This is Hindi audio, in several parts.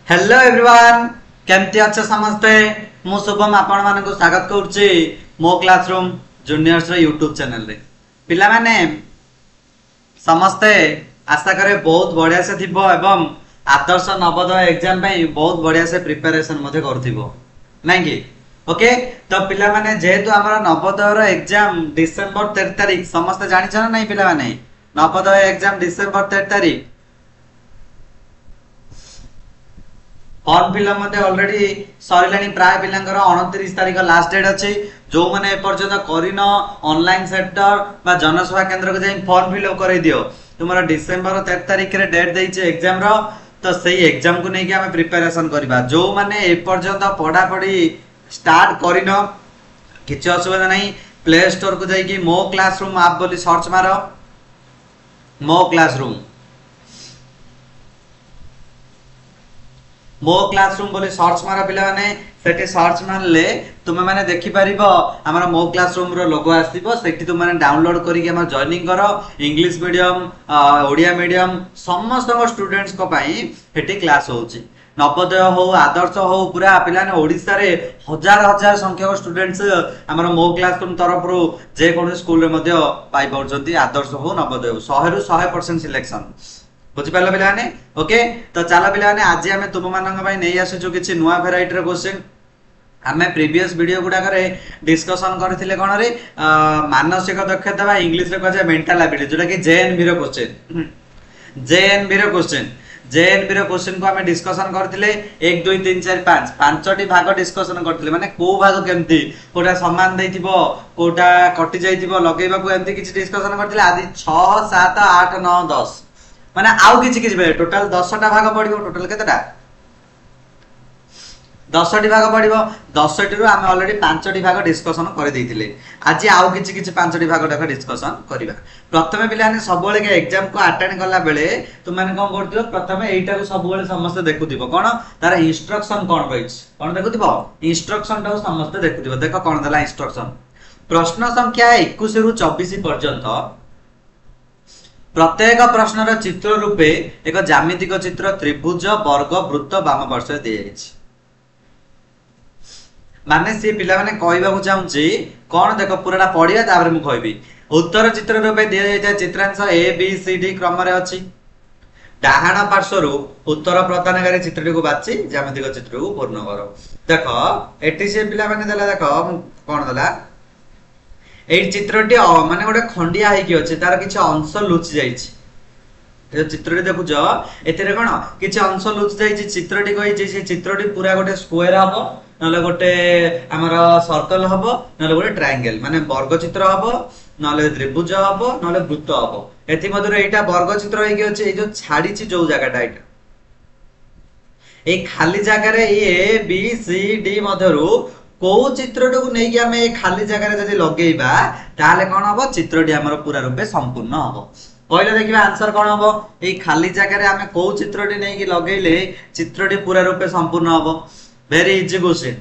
हेलो एवरीवन केमती अच्छे समस्ते मु शुभम आपण मानक स्वागत करुच्ची मो क्लासरूम जूनियर्स यूट्यूब चैनल रे पिला माने समस्ते आशा करे बहुत बढ़िया से थिबो एवं आदर्श नवोदय एग्जाम पे बहुत बढ़िया से प्रिपरेशन मधे करथिबो नहीं कि ओके तो पिला माने जेहेतु हमर नवोदय एग्जाम डिसेंबर 13 तारिख समस्त जानि छ नहीं पिला माने नवोदय एग्जाम डिसेंबर 13 तारिख फॉर्म फिलअप मते ऑलरेडी सरिलानी प्राय पिलांकर 29 तारिख लास्ट डेट अछि जो माने ए पर्यंत करिन ऑनलाइन सेंटर बा जनसेवा केंद्र को जाई फॉर्म फिलअप करै दियो तुम्हारा डिसेंबर 13 तारिख रे डेट दैछे एग्जाम रो तो सही एग्जाम को नै कि हम प्रिपरेशन करबा जो माने ए पर्यंत पढ़ा पढ़ी स्टार्ट करिन किछ असुविधा नै प्ले स्टोर को जाई कि मो क्लासरूम ऐप बोली सर्च मारो मो क्लासरूम बोले सर्च मारा पिला माने सेठी सर्च मारले तुमे माने देखि परिबो हमरा मो क्लासरूम रो लोगो आसीबो सेठी तुम माने डाउनलोड करिके हम जॉइनिंग करो इंग्लिश मीडियम ओडिया मीडियम समस्त स्टूडेंट्स को पई हेठी क्लास होउची नवोदय हो आदर्श हो पूरा पिला ने ओडिसा रे हजार हजार संख्यक स्टूडेंट्स हमरा मो क्लासरूम तरफ रो जे कोन स्कूल रे मध्ये पाई पड़छंती आदर्श हो नवोदय हो 100 रु 100% सिलेक्शन बुझी पालो पिलाने ओके तो चलो पिलाने आज आमे तुम मानक पई नै आसु किछि नुवा वेराइटी रो क्वेश्चन आमे प्रीवियस वीडियो गुडा करे डिस्कशन करथिले कोन रे मानसिक दक्षता बा इंग्लिश रे कहजे मेंटल एबिलिटी जोटा कि जेएनबी रो क्वेश्चन जेएनबी रो क्वेश्चन को आमे डिस्कशन करथिले 1 2 3 4 5 पांचटी भाग डिस्कशन करथिले माने को भाग केमती कोटा समान दैथिबो कोटा कटि जाइथिबो लगेबा को एमती किछि डिस्कशन करथिले आदि 6 7 8 9 10 माने आउ किछि बेले टोटल 10 टा भाग पडिबो टोटल केतेटा 10 टी भाग पडिबो 10 टी रु हम ऑलरेडी 5 टी भाग डिस्कशन कर देइथिले आज आउ किछि 5 टी भाग टाका डिस्कशन करिबा प्रथमे पिलाने सबोले के एग्जाम को अटेंड करला बेले तुम माने कोन करथिबो प्रथमे एइटा को सबोले समस्त देखुथिबो कोन तार इंस्ट्रक्शन कोन रहिछ कोन देखुथिबो इंस्ट्रक्शन टा समस्त देखुथिबो देखो कोन दला इंस्ट्रक्शन प्रश्न संख्या 21 रु 24 पर्यंत प्रत्येक प्रश्न रो चित्र रूपे एक ज्यामितिक चित्र त्रिभुज वर्ग वृत्त वाम पार्श्व दिया जायछि माने से पिला माने कहबा को चाहूची कोन देखो पूराटा पढिया तापर मु कहबी उत्तर चित्र रूपे दिया जायछि चित्रांश ए बी सी डी क्रम रे अछि डाहाण पार्श्व रु उत्तर प्रदानकारी चित्रटी को बाछि ज्यामितिक चित्र को पूर्ण करो देखो एटी से पिला माने देला देखो कोन देला ए चित्रटी माने गोटे खंडिया है कि अछि तार किछ अंश लुचि जाइछि ए चित्रटी देखु जो एतरे कोन किछ अंश लुचि जाइछि चित्रटी कहि जे चित्रटी पूरा गोटे स्क्वायर हबो नले गोटे हमर सर्कल हबो नले गोटे ट्रायंगल माने वर्ग चित्र हबो नले त्रिभुज हबो नले वृत्त हबो एथि मधुर एटा वर्ग चित्र है कि अछि ए जो छाडी छि जो जगहटा एटा ए खाली जगह रे ए बी सी डी मधुरु को चित्रटी को नहीं कि हमें खाली जगह रे जदी लगेइबा ताले कोन हबो चित्रटी हमर पूरा रूपे संपूर्ण हबो पहिले देखिबा आंसर कोन हबो ए खाली जगह रे हमें को चित्रटी नहीं कि लगेइले चित्रटी पूरा रूपे संपूर्ण हबो वेरी इजी क्वेश्चन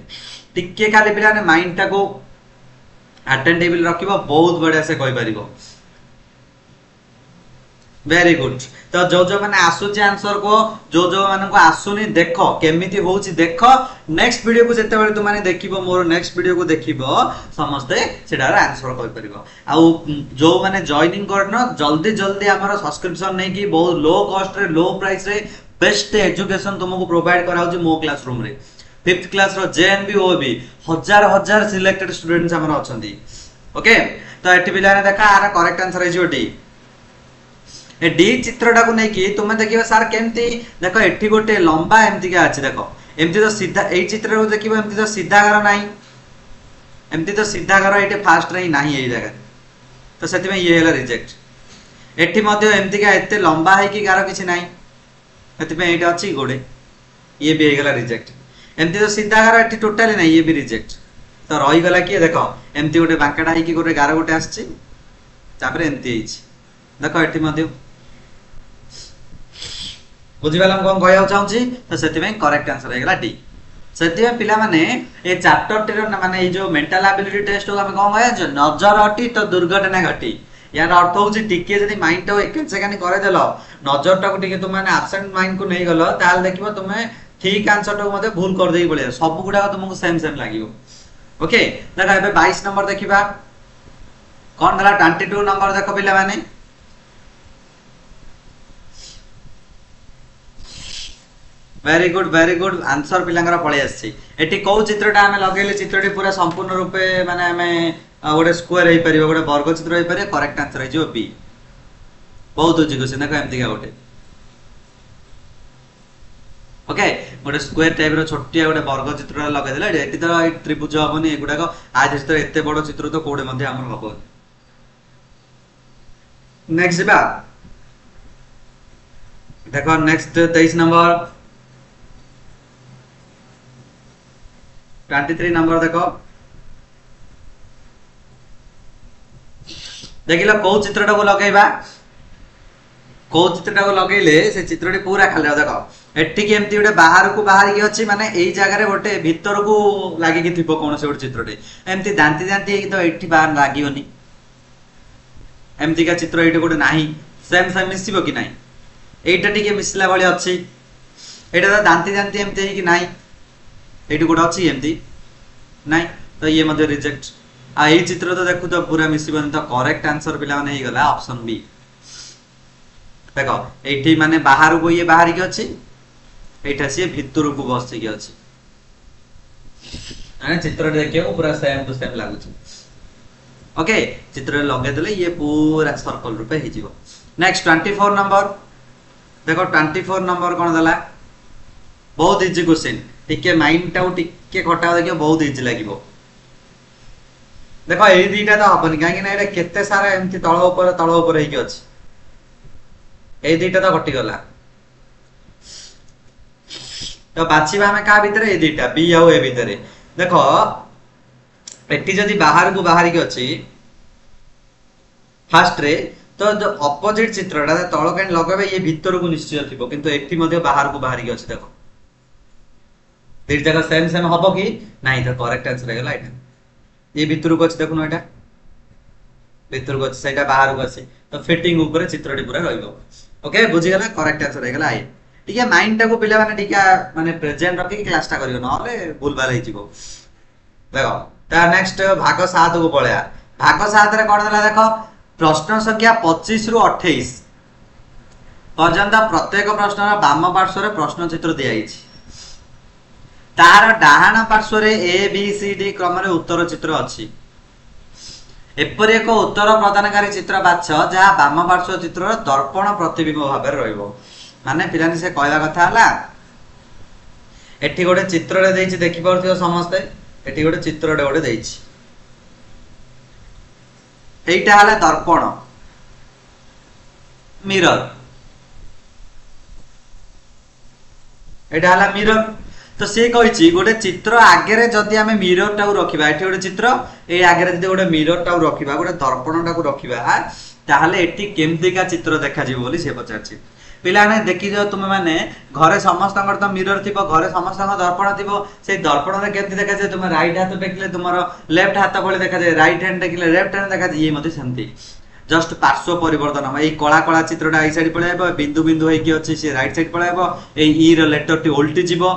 टिके खाली पिला ने माइंड टा को अटेंडेबल रखिबो बहुत बढ़िया से कहि परिबो वेरी गुड तो जो माने आसुची आंसर को जो माने को आसुनी देखो केमिति होउची देखो नेक्स्ट वीडियो को जते बेले तुम माने देखिबो मोर नेक्स्ट वीडियो को देखिबो समस्त सेडार आंसर कहि परिबो आ जो माने जॉइनिंग करनो जल्दी जल्दी हमर सब्सक्रिप्शन नै कि बहुत लो कॉस्ट रे लो प्राइस रे बेस्ट एजुकेशन तुमको प्रोवाइड कराउची मो क्लासरूम रे 5th क्लास रो जेएनबी ओबी हजार हजार सिलेक्टेड स्टूडेंट्स हमर अछंती ओके तो एटी बिलाने देखा आरा करेक्ट आंसर है जोटी ए डी चित्रटा को नै कि तुम देखिबा सर केमती देखो एठी गोटे लंबा एमती का अछि देखो एमती तो सीधा एई चित्र को देखिबा एमती तो सीधा घर नाही एमती तो सीधा घर एटे फास्ट रही नाही एई जगह तो सेति में ये हैला रिजेक्ट एठी मध्ये एमती का एते लंबा है कि गारो किछि नाही सेति में एटा अछि गोडे ये भी हेगला रिजेक्ट एमती तो सीधा घर एठी टोटली नाही ये भी रिजेक्ट तो रही गला कि देखो एमती गोटे बांकाडा है कि गोटे गारो गोटे आछि तापर एमती हिच देखो एठी मध्ये बुझिबाला कोन कहया चाहूची तो सेति में करेक्ट आंसर हेगला डी सेति में पिला माने ए चैप्टर टिर माने ए जो मेंटल एबिलिटी टेस्ट को हम कोन कहया जो नजर हटी तो दुर्घटना घटी यार अर्थ होची टिके जदी माइंड तो 1 सेकंड करे देलो नजर टा को टिके तुम माने एब्सेंट माइंड को नै गलो ताल देखिबो तुमे ठीक आंसर टाको मते भूल कर देई पळे सब गुडा तुमको सेम सेम लागियो ओके देखा एबे 22 नंबर देखिबा कोन दला 22 नंबर देखो पिला माने वेरी गुड आंसर पिलांगर पळे आछि एटी को चित्रटा हमें लगेले चित्रटी पूरा संपूर्ण रूपे माने हमें गोटे स्क्वायर हे परिबो गोटे वर्ग चित्र हे परिबो करेक्ट आंसर हे जो बी बहुत उजी क्वेश्चन देखो एमती का गोटे ओके गोटे स्क्वायर टाइप रो छोटिया गोटे वर्ग चित्र लगे देला एटी तो त्रिभुज हबनी एगुडा को आज चित्र एते बड़ चित्र तो कोडे मध्ये हमर हबो नेक्स्ट बा देखो नेक्स्ट 23 नंबर 23 नंबर देखो देखिला को चित्रटा को लगेबा को चित्रटा को लगेले से चित्रटी पूरा खाली देखो एठी के एमती गोटे बाहर को बाहर की अछि माने एई जगह रे गोटे भीतर को लागि कि थिबो कोन से गोटे चित्रटी एमती दांती दांती तो एठी बाहर लागियोनी एमती का चित्र एठी गोटे नाही सेम सेम मिसिबो कि नाही एटा टिके मिसला भली अछि एटा तो दांती दांती एमती कि नाही एठी गोटे अछि एमती नाही तो ये मध्ये रिजेक्ट आ एई चित्र तो देखु तो पूरा मिसिबन तो करेक्ट आंसर पिला माने हे गला ऑप्शन बी देखो एठी माने बाहर को ये बाहर की अछि एटा से भीतर को बस की अछि अने चित्र देखियो पूरा सेम टू सेम लागु छी ओके चित्र लगे देले ये पूरा सर्कल रूपे हे जीवो नेक्स्ट 24 नंबर देखो 24 नंबर कोन दला बहुत इजी क्वेश्चन टिके माइंड टाउ टिके खटा देखियो बहुत इजी लागिवो देखो ए दीटा तो हबनी काहे कि ना एटा केते सारा एमती तळ ऊपर हे की अछि ए दीटा तो कटि गला तो बाछीबा हमें का भीतर ए दीटा बी आ ए भीतर देखो एटी जदी बाहर को बाहर की अछि फर्स्ट रे तो जो ऑपोजिट चित्रटा तळ कैन लगबे ये भीतर को निश्चय थिबो किंतु एटी मध्ये बाहर को बाहर की अछि देखो तीन जगह सेम सेम हबो कि नाही तो करेक्ट आंसर हे गला एटा ये भीतर को अछि देखुनो एटा भीतर को अछि सेटा बाहर को अछि तो फिटिंग ऊपर चित्रटी पूरा रहइबो ओके बुझी गला करेक्ट आंसर हे गला आई ठीक है माइंड टा को पिला माने टिका माने प्रेजेंट रखि क्लास टा करियो नले भूल भाल हिजिबो देखो ता नेक्स्ट भाग 7 को पळया भाग 7 रे कोन देला देखो प्रश्न संख्या 25 रु 28 पर्यंत प्रत्येक प्रश्नर वाम पार्श्व रे प्रश्न चित्र दिया हिछि तार डाहाण पार्श्व रे ए बी सी डी क्रम रे उत्तर चित्र अछि एपरि एक उत्तर प्रदानकारी चित्र बाछ जहा वाम पार्श्व चित्र दर्पण प्रतिबिंब भाबे रहइबो माने पिलानी से कहला कथा हला एठी गोटे चित्र रे देछि देखि परथियो समस्त एठी गोटे चित्र रे गोटे देछि एइटा हला दर्पण मिरर एटा हला मिरर तो से कहिछि गोटे चित्र आगे रे जदी हमें मिरर टाउ रखिबा एठी गोटे चित्र ए आगे रे जदी गोटे मिरर टाउ रखिबा गोटे दर्पण टाउ रखिबा ताहले एठी केमती का चित्र देखा जिवो बोली से पचारछि पिला ने देखि जो तुम माने घरे समस्त तो मिरर थिबो घरे समस्त दर्पण थिबो से दर्पण रे केमती देखा जे तुम राइट हाथ टेकले तुमरो लेफ्ट हाथ भले देखा जे राइट हैंड टेकले लेफ्ट हैंड देखा जे ये मते सेमती जस्ट पार्श्व परिवर्तन हम ए कला कला चित्रटा ए साइड पळाइबो बिंदु बिंदु होई कि अछि से राइट साइड पळाइबो ए ई रो लेटर टी उल्टी जिवो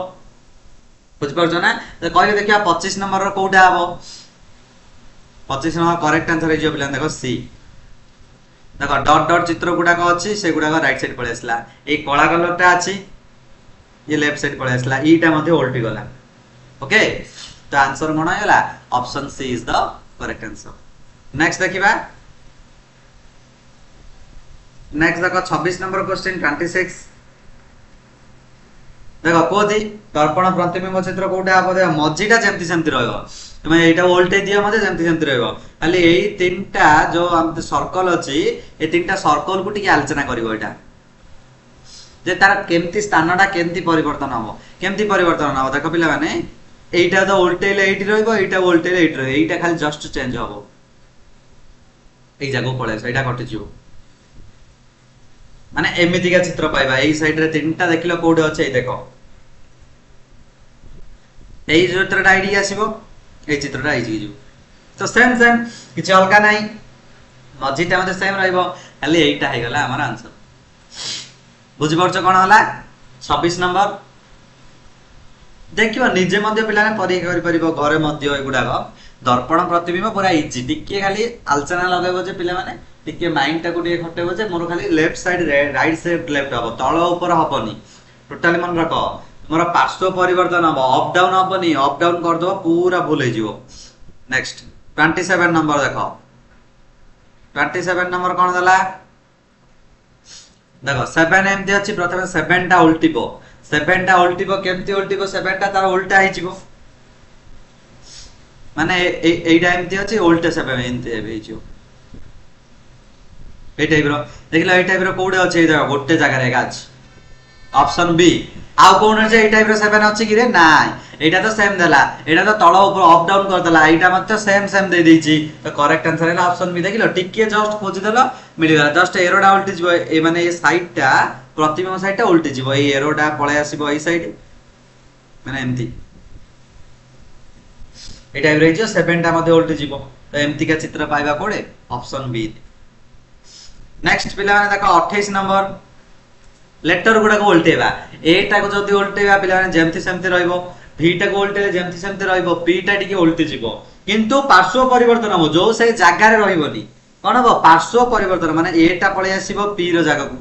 बुझ परछ ना तो कहले देखिया 25 नंबर रो कोउटा हबो 25 नंबर करेक्ट आंसर हे जो पिला देखो सी देखो डॉट डॉट चित्र गुडा को अछि से गुडा को राइट साइड पळे आसला ए कला कलरटा अछि ये लेफ्ट साइड पळे आसला ईटा मध्ये उल्टी गला ओके तो आंसर कोन आयला option C is the correct answer next देखिबा नेक्स्ट देखो 26 नंबर क्वेश्चन 26 देखो कोदी दर्पण प्रतिबिंब चित्र कोटा हबो दे मजीटा जेमति सेमति रहइबो तुमे एटा उल्टे दिया मते जेमति सेमति रहइबो खाली एई तीनटा जो हम सर्कल अछि ए तीनटा सर्कल को टिके आलोचना करिवो एटा जे तार केमति स्थानटा केमति परिवर्तन हबो केमति परिवर्तन हबो देखो पिला माने एटा तो उल्टेले एठी रहइबो एटा उल्टेले एठी रहइबो एटा खाली जस्ट चेंज हबो एई जागो पळे एटा कटि जिवो माने एमिति का चित्र पाइबा एई साइड रे तीनटा देखिलो कोड अछि ए देखो एई चित्रटा आईडी आसीबो ए चित्रटा आइ जिजु तो सेम सेम किछ अलगा नाही मजीटा मध्ये सेम रहइबो खाली एइटा हे गला हमर आंसर बुझि परछ कोन होला 26 नंबर देखियो निजे मध्य पिलाने परीक्षा करि परिबो घरे मध्य एगुडाक दर्पण प्रतिबिंब पूरा इजी टिके खाली आलोचना लगेबो जे पिला माने टिके माइंड टाको टिके खटेबो जे मोर खाली left side right side left हबो तळ ऊपर हबनी टोटली मन रख मोर पार्श्व परिवर्तन हबो अप डाउन हबनी अप डाउन कर दो पूरा भूल हे जिवो नेक्स्ट 27 नंबर देखो 27 नंबर कोन दला देखो 7 एमती अछि प्रथमे 7 टा उल्टीबो 7 टा उल्टीबो केमती उल्टीबो 7 टा तार उल्टा हे जिवो माने ए एमती अछि उल्टा 7 एमती हे जिवो ए टाइप रो देखला ए टाइप रो कोडे अछि ए जगह गोटे जगह रे गाछ ऑप्शन बी आउ कोन जे ए टाइप रो 7 अछि कि रे नाइ एटा तो सेम देला एटा तो तळ ऊपर अप डाउन कर देला एटा मत सेम सेम दे दैछि तो करेक्ट आंसर है ऑप्शन बी देखिलो टिके जस्ट खोजि देलो मिल गला जस्ट एरोडा उल्टी जिवो ए माने ए साइड टा प्रतिबिंब साइड टा उल्टी जिवो ए एरोडा पळे आसीबो ए साइड माने एमती ए टाइप रे जो 7 टा मध्ये उल्टी जिवो तो एमती का चित्र पाइबा कोडे ऑप्शन बी नेक्स्ट पिला माने देखो 28 नंबर लेटर गुडा को उल्टेबा ए टा को जदी उल्टेबा पिला माने जेमती सेमती रहइबो v टा को उल्टेले जेमती सेमती रहइबो p टा टिके उल्टी जिवो किंतु पार्श्व परिवर्तन हो जो से जागा रे रहइबोनी कोन हो पार्श्व परिवर्तन माने ए टा पळे आसीबो p रो जागा को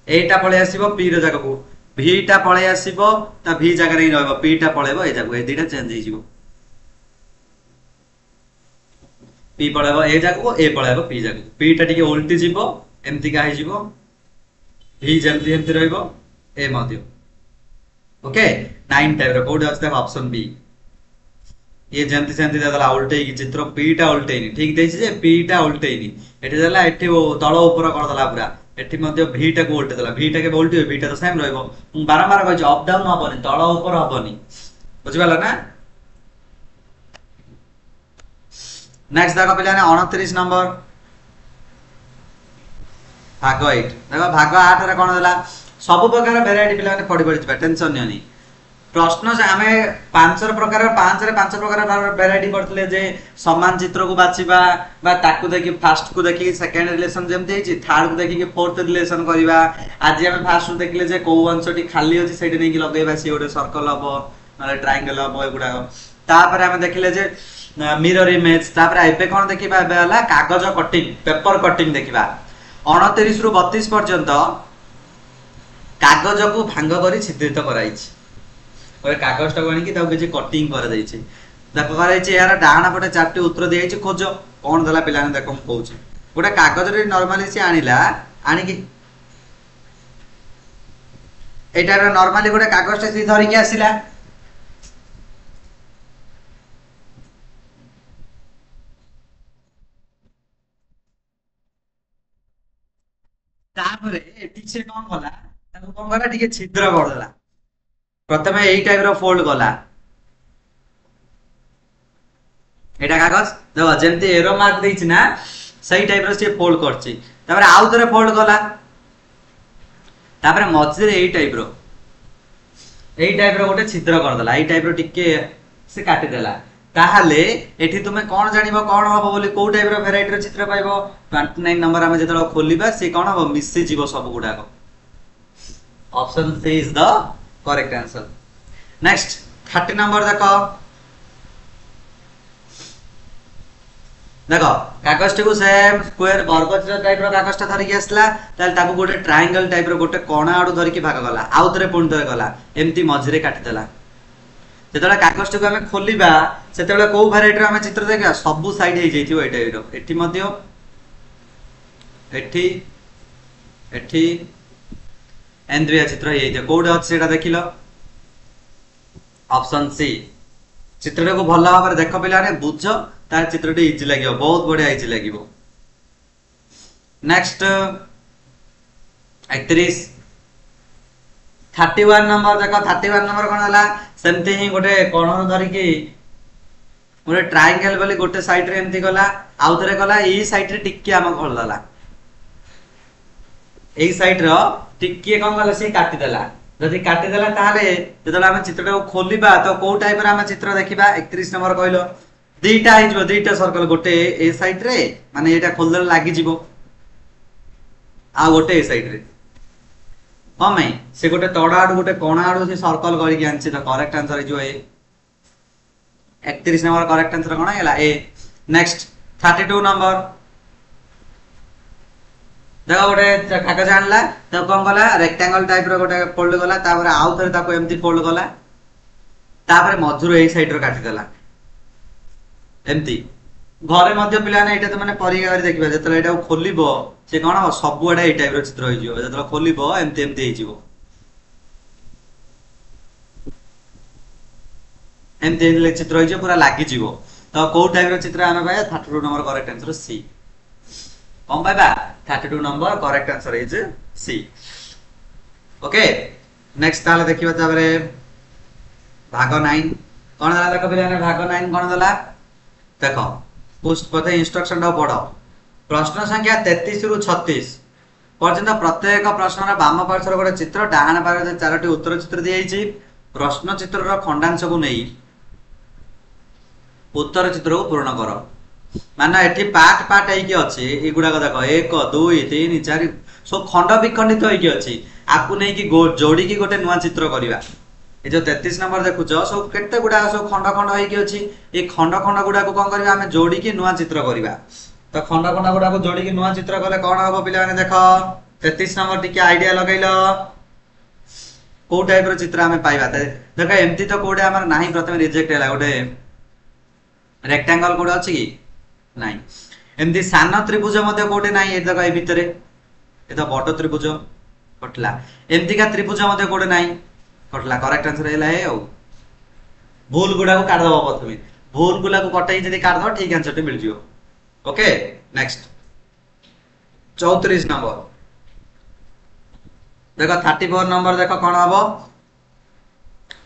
ए टा पळे आसीबो p रो जागा को v टा पळे आसीबो ता v जागा रे रहइबो p टा पळेबो ए जागा ए दिटा चेंज हे जिवो p पळेबो ए जागा को ए पळेबो p जागा p टा टिके उल्टी जिवो एमती का हे जिवो v जेमती एमती रहइबो ए मध्य ओके 9 टाइप रो कोड अछि ऑप्शन बी ये जेमती सेमती देला उल्टेई की चित्र p टा उल्टेइनी ठीक देछि जे p टा उल्टेइनी एठी देला एठी तळ ऊपर कर देला पूरा एठी मध्य v टा को उल्टे देला v टा के उल्टी v टा तो सेम रहइबो बारंबार कहछि अप डाउन हबनी तळ ऊपर हबनी बुझिबाला ना नेक्स्ट देखो पिलाने 29 नंबर भाग 8 देखो भाग 8 रे कोन देला सब प्रकार वेराइटी पिला ने पढि पढि टेंशन नहीं प्रश्न से आमे 5 प्रकार 5 रे 5 प्रकार वेराइटी पढतले जे समान चित्र को बाछिबा बा ताकू देखि फर्स्ट को देखि सेकंड रिलेशन जेमते हिची थर्ड को देखि फोर्थ रिलेशन करबा आज हम फर्स्ट देखले जे को अंशटी खाली होची सेठी नै कि लगेबा सी ओडे सर्कल हबो माने ट्रायंगल हबो एगुडा तापर हम देखले जे मिरर इमेज तापर एबे कोन देखिबा एबे हला कागज कटिंग पेपर कटिंग देखिबा 29 रु 32 पर्यंत कागज को भांग करी छिद्रित कराइछि ओए कागज टा गणी कि ताउ के कटिंग कर दैछि देखो कराइछि यार डाहाना पटे चारटी उत्तर देइछि खोज कोन दला पिलाने देखो हम कहूछि गोटे कागज रे नॉर्मली से आनिला आनी कि एटा रे नॉर्मली गोटे कागज टा सी धरि के आसिला तापरे एठी से कोन होला ताको कोन करा ठीक छिद्र कर देला प्रथमे एई टाइप रो फोल्ड गला एटा कागज देखो जेमते एरो मार्क देछि ना सही टाइप रो से फोल्ड करछि तापर आउ तरे फोल्ड गला तापर मझे रे एई टाइप रो गोटे छिद्र कर देला एई टाइप रो टिके से काटि देला ताहाले एठी तुमे कोन जानिबो कोन हबो बोली को टाइप रो वेराइटी रो चित्र पाइबो 29 नंबर हम जेतलो खोलिबा से कोन हबो मिसि जीवो सब गुडा को option C is the correct answer next 30 number देखो देखो कागज को सेम स्क्वायर वर्गचित्र टाइप रो कागज ता धरि के आसला ताल ताको गोटे ट्रायंगल टाइप रो गोटे कोणा आडू धरि के भाग गला आउ तरे पुण तरे गला एम्ति मझरे काटि देला जेतला कागज को हमें खोलिबा सेतेले को वेराइटी रो हमें चित्र देखा सब साइड हे जइथिबो ए टाइप रो एठी मध्य एठी एठी एंद्रिया चित्र हे जे कोड अछि सेटा देखिलो ऑप्शन सी चित्र को भल्ला भाबरे देखो पिलाने बुझ तार चित्रटी इजी लागियो बहुत बढ़िया इजी लागियो नेक्स्ट 31 31 नंबर देखो 31 नंबर कोन हला सेमते ही गोटे कोण धरि की गोटे ट्रायंगल बोली गोटे साइड रे एमती गला आउ थरे गला ई साइड रे टिक्की हम खोल दला एई साइड रो टिक्की कोन गला से काटि देला जदि काटि देला ताले जदला हम चित्र को खोलिबा तो को टाइप रे हम चित्र देखिबा 31 नंबर कहलो दुईटा आइजबो दुईटा सर्कल गोटे ए साइड रे माने एटा खोल देला लागि जिवो आ गोटे ए साइड रे कौन में से गोटे तड़ आड़ गोटे कोण आड़ से सर्कल करके आंची तो करेक्ट आंसर जो ए 31 नंबर करेक्ट आंसर कोन हैला ए। नेक्स्ट 32 नंबर देखो गोटे कागज आनला तो कौन कला रेक्टेंगल टाइप रो गोटे फोल्ड कला तापर आउ थरे ताको एम्ति फोल्ड कला तापर मझुर एई साइड रो काटी देला एम्ति घरे मध्य पिला ने एटा तो माने परिगा रे देखिबा जतले एटा खोलिबो से कोन हो सब एटा एई टाइप रो चित्र होई जिवो जतले खोलिबो एम्ति एम्ति हेई जिवो एम्ति एम्ति चित्र होई जिवो पूरा लागि जिवो तो को टाइप रो चित्र आमे पाया 32 नंबर करेक्ट आंसर सी कौन पाइबा 32 number correct answer is C. Okay next ताले देखिबा ताबरे भाग 9 कोन दला देखो पिलाने भाग 9 कोन दला देखो पुष्ट पथे इंस्ट्रक्शन दा पढो प्रश्न संख्या 33 रु 36 पर्यंत प्रत्येक प्रश्नर बाम पार्श्वर गोटे चित्र डाहाण पार्श्वर चारोटी उत्तर चित्र दियाइछि प्रश्न चित्र रो खंडांश को नै उत्तर चित्र को पूर्ण करो माने एठी पार्ट पार्ट है कि अछि एगुडा को देखो 1 2 3 4 सो खंड विखंडित है कि अछि आपु नै कि जोडी की गोटे नुवा चित्र करिवा ए जो 33 नंबर देखु छ सो केते गुडा सो खंड खंड है कि अछि ए खंड खंड गुडा को कोन करबा हमें जोडी की नुवा चित्र करिवा तो खंड खंड गुडा को जोडी की नुवा चित्र करले कोन होबो पिला माने देखो 33 नंबर टिके आईडिया लगैलो को टाइप रो चित्र हमें पाइबा देखो एम्ति तो कोडे हमर नाही प्रथम रिजेक्ट हैला गोटे रेक्टेंगल कोड अछि कि नाही एम्ति सान त्रिभुज मध्ये कोडे नाही ए देखो ए भितरे ए तो बड़ त्रिभुज कटला एम्ति का त्रिभुज मध्ये कोडे नाही कटला करेक्ट आंसर हैला ए ओ भूल गुडा को काट दबो प्रथमे भूल गुला को कटै जदी काट दो ठीक आंसर टे मिल जियो। ओके नेक्स्ट 34 नंबर देखो 34 नंबर देखो कोन हबो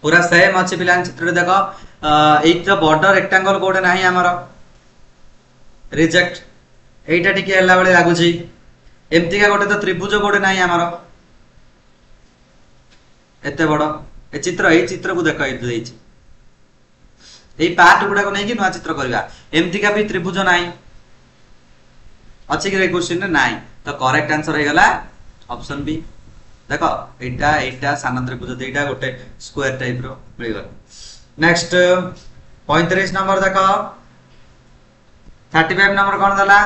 पूरा सेम अछि पिलान चित्र देखो एक तो बॉर्डर रेक्टेंगल कोड नाही हमर रिजेक्ट एटा टिके हल्ला बळे लागु छी एम्ति का गोटे तो त्रिभुज कोड नाही हमर एते बड़ ए चित्र को देखो ए देछि ए पार्ट गुडा को नै कि नुवा चित्र करबा एम्ति का भी त्रिभुज नाही अछि कि क्वेश्चन रे नाही तो करेक्ट आंसर हे गला ऑप्शन बी देखो एटा सान त्रिभुज देटा गोटे स्क्वायर टाइप रो मिल गला। नेक्स्ट 35 नंबर देखो 35 नंबर कोन दला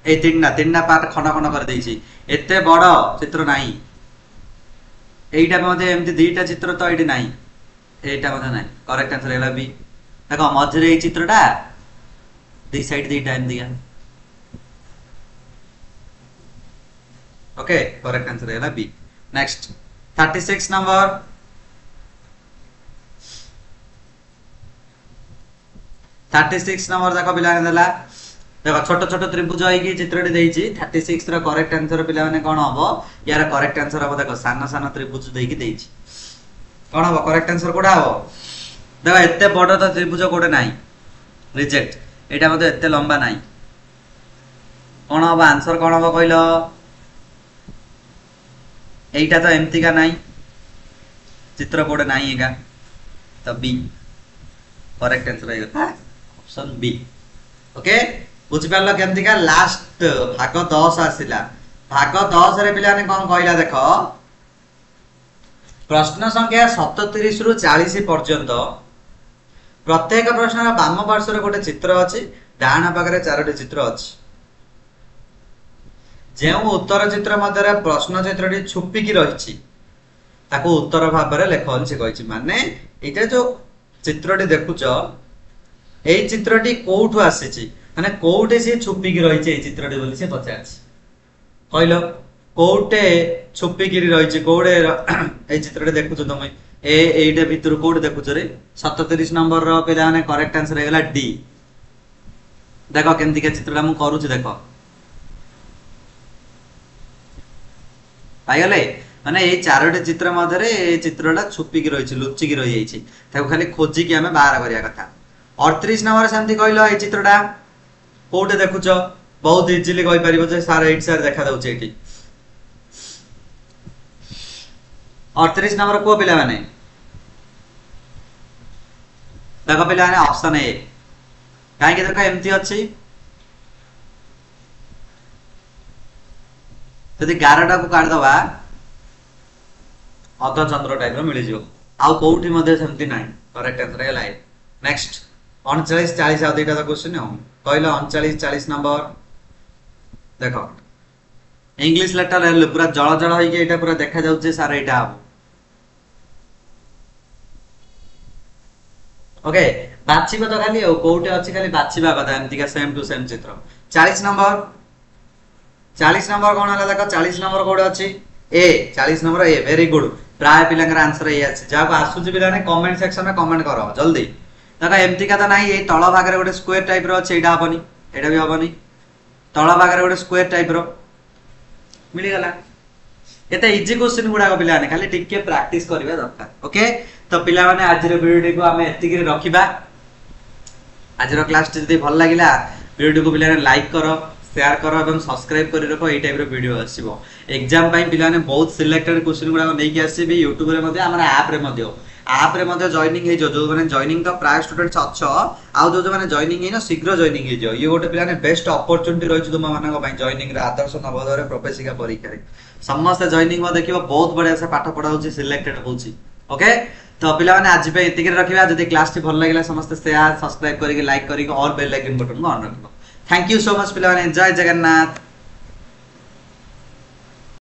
ए तीनटा पार्ट खंड खंड कर देछि एते बड़ चित्र नाही एटा मध्ये एम्ति दीटा चित्र तो एटी नाही एटा मध्ये नाही करेक्ट आंसर हैला बी देखो मझरे ए चित्रटा दी साइड दीटा एम दिया ओके करेक्ट आंसर हैला बी। नेक्स्ट 36 नंबर देखो पिला देला देखो छोट छोट त्रिभुज है कि चित्रटी देछि 36 रो करेक्ट आंसर पिला माने कोन हबो यार करेक्ट आंसर हबो देखो सान सान त्रिभुज देकी देछि कोन हबो करेक्ट आंसर कोडा हबो देखो एते बड़ तो त्रिभुज कोडे नाही रिजेक्ट एटा मते एते लंबा नाही कोन हबो आंसर कोन हबो कहिलो एटा तो एम्ति का नाही चित्र कोड नाही एगा तो बी करेक्ट आंसर है ऑप्शन बी। ओके बुझि पारलो केमति का लास्ट भाग 10 आसिला भाग 10 रे पिलाने कोन कहला देखो प्रश्न संख्या 37 रु 40 पर्यंत प्रत्येक प्रश्नर बाम पार्श्वर गोटे चित्र अछि डाहाण पाखरे चारोटी चित्र अछि जेउ उत्तर चित्र मध्य प्रश्न चित्रटी छुपिकी रहिछि ताको उत्तर भाव रे लेखन से कहिछि माने एटा जो चित्रटी देखुछ एई चित्रटी कोठु आसीछि माने कोठे से छुपिकी रहिछि एई चित्रटी बोली से पचाछि कहलो कोठे छुपिकी रहिछि कोडे एई चित्रटी देखुछ तमे एइटा भितर कोड देखुछ रे 37 नंबर रो पेला माने करेक्ट आंसर हेला डी देखो केमति के चित्रटा मु करूछि देखो पाइगले माने ए चारोटी चित्र मधरे ए चित्रटा छुपी की रहिछि लुचि की रहि जाइछि ताको खाली खोजी की हमें बाहर करिया कथा 38 नंबर सेमति कहलो ए चित्रटा कोठे देखुछ बहुत इजीली कहि परिबो जे सार 8 सार देखा दउछि एठी 38 नंबर को पिला माने देखो पिला माने ऑप्शन ए काहे कि देखो एमती अछि यदि 11 टा को काट दबा ଅଧଚନ୍ଦ୍ର ଟାଇପ ର ମିଳିଯିବ। ଆଉ କୋଉଠି ମଧ୍ୟ ସେମିତି ନାହିଁ। କରେକ୍ଟ ଆନ୍ସର ହେଲା ଏ। ନେକ୍ସଟ 39 40 ଆଉ ଦୁଇଟା ତ କ୍वेଶ୍चन ଆଉ କହିଲ 39 40 नंबर देख इंग्लिश लेटर ले पूरा जळ जळ होई के एटा पूरा देखा जाउचे सार एटा हम ओके बाछिबो तो खाली कोउटे अछि खाली बाछिबा कथा एमति का सेम टू सेम चित्र 40 नंबर कोन हला देखो 40 नंबर कोड अछि ए 40 नंबर ए वेरी गुड प्राय पिलांगर आंसर ए अछि जाको आसुची पिला ने कमेंट सेक्शन में कमेंट करो जल्दी देखो एमती का नहीं ये तल भाग गोटे स्क्वायर टाइप रो अछि एटा हबनी एटा भी हबनी तल भाग गोटे स्क्वायर टाइप रो मिली गला एते इजी क्वेश्चन गुडा को पिला ने खाली टिके प्रैक्टिस करबे दरकार ओके तो पिला माने आज रो वीडियो को हमें एति के रखिबा आज रो क्लास जदी भल लागिला वीडियो को पिला ने लाइक करो शेयर करो एवं सब्सक्राइब करि रखो ए टाइप रो वीडियो आसीबो एग्जाम पई पिला ने बहुत सिलेक्टेड क्वेश्चन गुडा नै कि आसीबी YouTube रे मध्ये हमरा ऐप रे मध्ये आप रे मध्ये जॉइनिंग हे जो माने जॉइनिंग तो प्राय स्टूडेंट्स अच्छ आउ जो माने जॉइनिंग हे न शीघ्र जॉइनिंग हे जो ये गोटे पिला ने बेस्ट अपॉर्चुनिटी रहिछ तुम मानक पई जॉइनिंग रे आदर्श नवोदय रे प्रवेशिका परीक्षा रे समस्त जॉइनिंग में देखिबो बहुत बढ़िया से पाठ पढा होची सिलेक्टेड होची ओके तो पिला माने आज पे एतिके रखिबा जदी क्लास टी भल लागिला समस्त शेयर सब्सक्राइब करिके लाइक करिके और बेल आइकन बटन को ऑन रखिबो थैंक यू सो मच पिला माने जय जगन्नाथ।